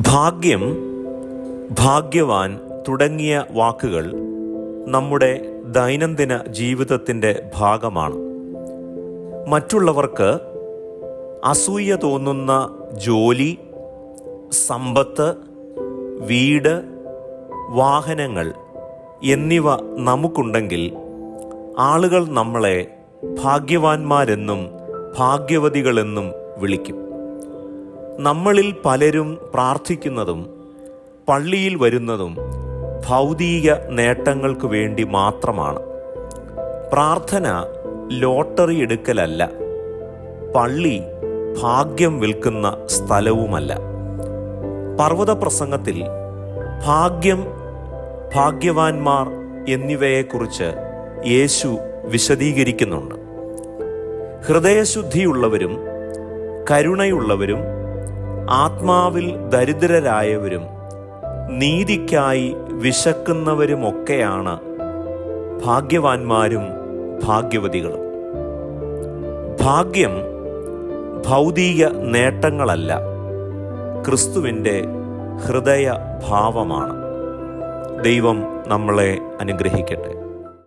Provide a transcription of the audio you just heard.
ഭാഗ്യം, ഭാഗ്യവാൻ തുടങ്ങിയ വാക്കുകൾ നമ്മുടെ ദൈനംദിന ജീവിതത്തിൻ്റെ ഭാഗമാണ്. മറ്റുള്ളവർക്ക് അസൂയ തോന്നുന്ന ജോലി, സമ്പത്ത്, വീട്, വാഹനങ്ങൾ എന്നിവ നമുക്കുണ്ടെങ്കിൽ ആളുകൾ നമ്മളെ ഭാഗ്യവാന്മാരെന്നും ഭാഗ്യവതികളെന്നും വിളിക്കും. നമ്മളിൽ പലരും പ്രാർത്ഥിക്കുന്നതും പള്ളിയിൽ വരുന്നതും ഭൗതിക നേട്ടങ്ങൾക്ക് വേണ്ടി മാത്രമാണ്. പ്രാർത്ഥന ലോട്ടറി എടുക്കലല്ല, പള്ളി ഭാഗ്യം വിൽക്കുന്ന സ്ഥലവുമല്ല. പർവ്വത പ്രസംഗത്തിൽ ഭാഗ്യം, ഭാഗ്യവാന്മാർ എന്നിവയെക്കുറിച്ച് യേശു വിശദീകരിക്കുന്നുണ്ട്. ഹൃദയശുദ്ധിയുള്ളവരും കരുണയുള്ളവരും ആത്മാവിൽ ദരിദ്രരായവരും നീതിക്കായി വിശക്കുന്നവരുമൊക്കെയാണ് ഭാഗ്യവാന്മാരും ഭാഗ്യവതികളും. ഭാഗ്യം ഭൗതിക നേട്ടങ്ങളല്ല, ക്രിസ്തുവിൻ്റെ ഹൃദയഭാവമാണ്. ദൈവം നമ്മളെ അനുഗ്രഹിക്കട്ടെ.